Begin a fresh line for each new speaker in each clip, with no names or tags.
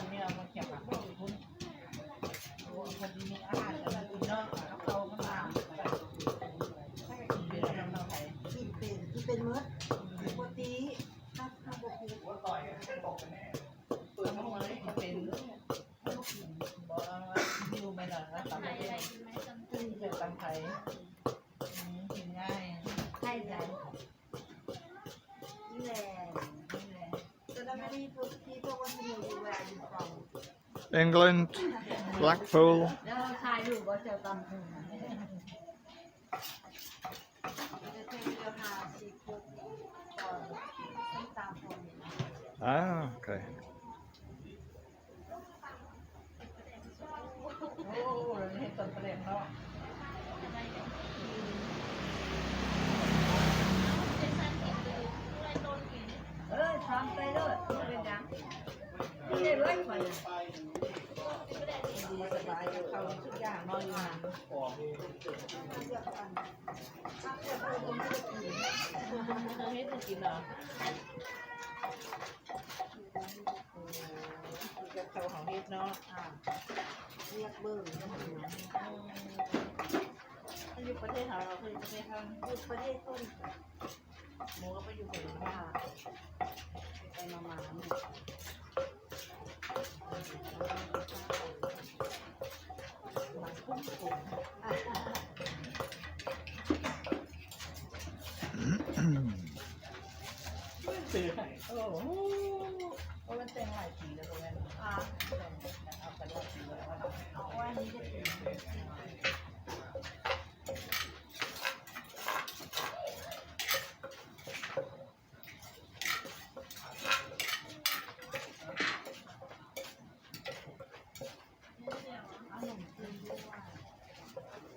คนเนี่ยมาเก็บผักคุณคนที่มีอาหารแต่คุณเนาะเขาก็มาถ้ากินเป็นน้ำไทย
กินเป็นมื้อปกติถ้าปกติ
ต่อยตกกันแน่เปิดมาเลยเป็นบอกว่าอยู่ไม่หลังนะตำไทยเป็นตำไทยกินง่าย
ใช่จ้ะนี่แหละแต่เราไม่ได้ที่พวกวันที่อยู่แหวนอยู่ฝั่ง
England, Blackpool.
แล้วทายดูว่าจะตำถึงไหนจะเทเดียวหาซีฟู้ดก่อนต้องตามคน
Ah, okay.
โอ้เราเห็นต้นประเด็นแล้ว
ทำไปเลยเป็นยังไม่ได้เลยไป
ดีสบายเขาทุกอย่างนอนอยู่นั่นเฮ็ดกินเหรอกับเขาของเฮ็ดเนาะ
เรียกเบอร์
มันอยู่ประเทศเราเราเคยประเทศเขา
อยู่ประเทศต้น
หมูก็ไปอยู่เป็นบ้า
ไปมา
ตื่นโอ้โหเพราะมันแต่งหลายสีแล้วตรงนั้นเอาไปหลายสีแล้ว
เอาไว้นี้จะเป็น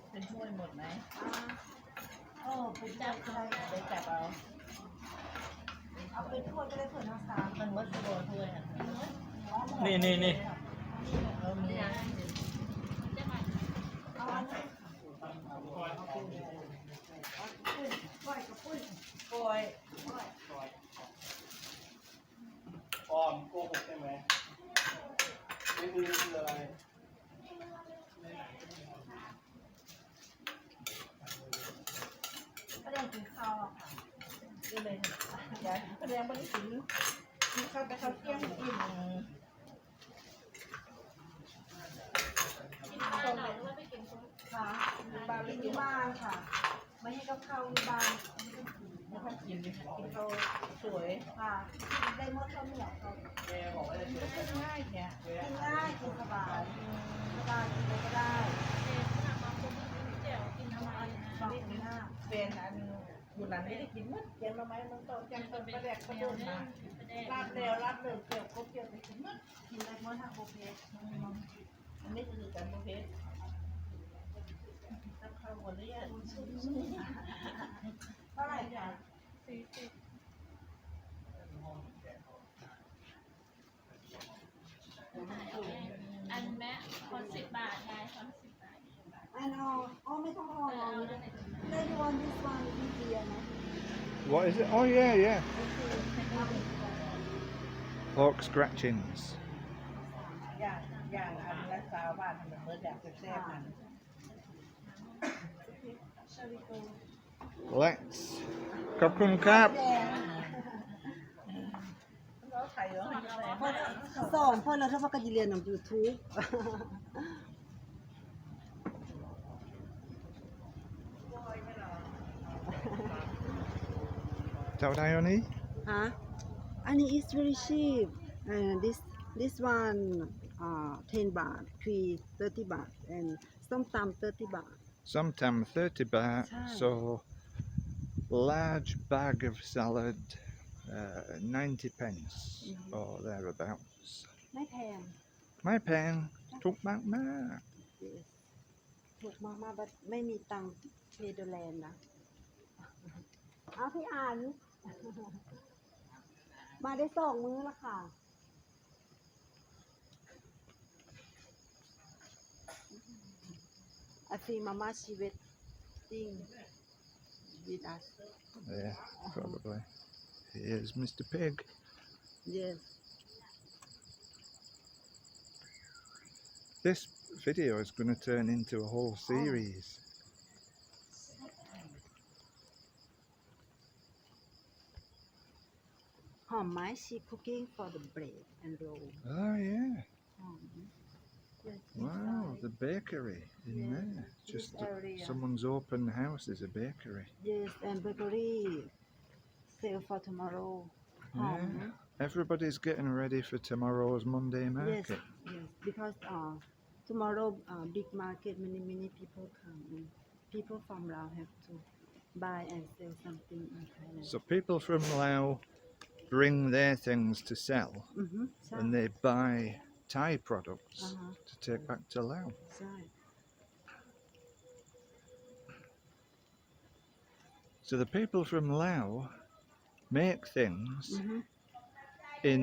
เป็นช่วยหมดไหม
เป็นจับ
ไปจับ
เอาไปทั่วก็ได้เผื่อน้ำตาล
มันมดโดนถ้วยอ่ะ
นี่
มี
เอาอันนี้ปล่อยกับปุ้ย
ปล่อย
ออมโกหกใช่ไหมไม่คืออะไร
ก็ได้กินข้าวค่ะ
ก็เลยอยากแสดงบริสุทธิ์ข้าวแต่ข้าวเที่ยงกิน
กินบ้านหรือว่าไปกินค่ะกินบ้านค่ะไม่ให้กับข้าวที่บ้าน
แล้วก็กินข้าวสวย
ค่ะได้หมดข้าวเหนียวค่ะ
แม่บอกว่าจะเจอกัน
ง่ายเนี่ย
กินง่ายกินสบายกินอะไรก็ได้ฟังหน้า
เป็นอันอยู่นั้นไม่ได้กินมั้งเกี่ยวมาไหมมันต้องจังต้นประแดกกระโดดมาลาดแล้วลาดเลยเกี่ยวก็เกี่ยวไปกินมั้ง
กินได้หมดทั้งโอเค
อันนี้คือการประเภทตั้งข้าวหมดหรือยัง
เท่าไหร่จ้ะ
อันแม่คน10 บาทยายคน10 บาท
อันอ๋อไม่ต้องรอได้ดูวันที่วันที่เดียวนะ
What is it? Oh, yeah. Pork scratchings.
อย่างอันละ20 บาททำแบบเมื่อแบบแซ่บๆนั้น
Let's. Kopkun Kap.
สอนพ่อแล้วถ้าพ่อก็จะเรียนของ YouTube
Is that what I only?
ฮะอันนี้ is very cheap and this one 10 baht 30 baht and ส้มตำ30 baht
Som Tam 30 baht. So, large bag of salad, 90 pence or thereabouts.
ไม่แพง
My pen took back ma.
ถูกมากๆแบบไม่มีตังค์เนเธอร์แลนด์นะเอาพี่อ่านมาได้2 มื้อละค่ะI feel Mama she waiting with us
Yeah, probably. Here's Mr. Pig.
yes
This video is going to turn into a whole series.
She cooking for the bread and roll.
Oh yeah.
Yes,
Wow,
inside.
the bakery in
Yes,
there.
this
Just
area.
someone's open house is a bakery.
Yes, and bakery sale for tomorrow.
Yeah. Everybody's getting ready for tomorrow's Monday
Yes,
market.
yes, because tomorrow big market, many people come. And people from Laos have to buy and sell something in Thailand.
So people from Laos bring their things to sell, and they buy Thai products to take back to Laos.
ใช่
So the people from Laos make things in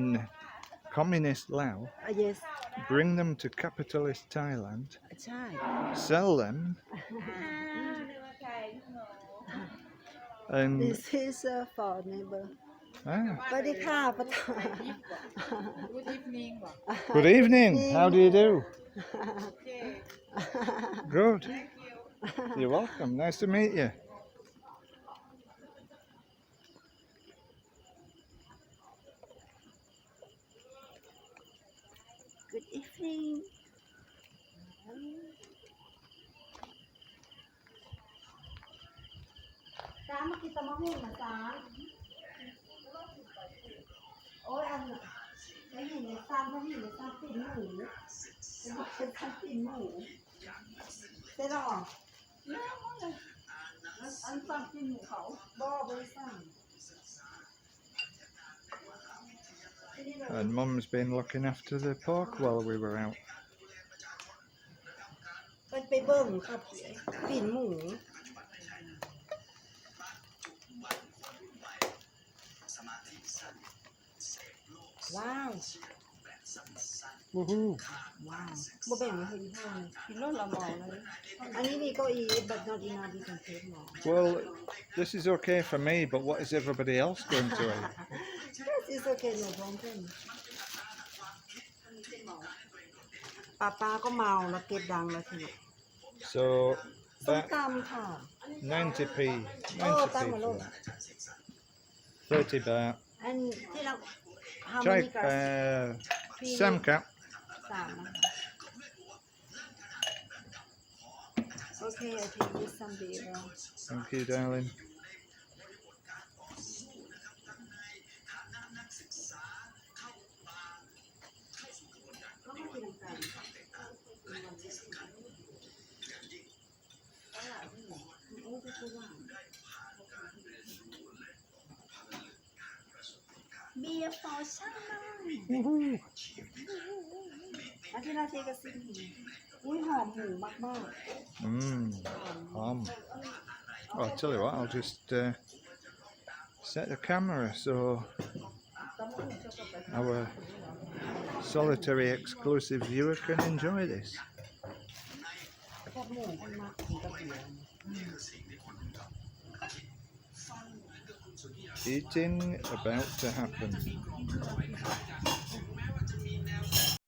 communist Laos,
yes,
bring them to capitalist Thailand,
ใช่
sell them, and
This is for neighbor. สวัสดีค่ะป้าตา
Good evening บอก
good evening. How do you do? Good. You're welcome. Nice to meet you.
Good evening จ้ามากินตะมะฮุ่งนะจ้าโอ้ยอันไม่เห็นในซ้ำไม่เห็นในซ้ำปิ่นหมูเป็นซ้ำปิ่นหมูเจ๊หรออันซ้ำปิ่นหมูเขาบ่บริษัท
And Mum's been looking after the pork while we were out.
ไปเบิ่งครับปิ่นหมูว้าว
Woohoo!
ว้าวบ่แบ่งให้เพิ่นกินรถละหมอเลยอันนี้มีเก้าอี้ but not enough we can take more
Well, this is okay for me, but what is everybody else going to eat?
yes it's okay no problem ป้าก็เมาแล้วเก็บดังแล้วสิ
So
ส้ม
that
ตำค่ะ
90p,
โอ้ตั้ง
90p
มาโล
for
ด
that. 30 baht.
อันที่เรา how
Chai,
many glass
Sam Cap.
3นะคะโอเค I think this some beer
Thank you, darling.
เบียร์ฟอร์ชั่นอาทิตย์ละทีก็สิบอุ้ยหอมหมูมาก
Oh, I'll tell you what, I'll just set the camera so our solitary exclusive viewer can enjoy this.
ๆแคบหมูคนมากกินกับเบียร์
Eating about to happen.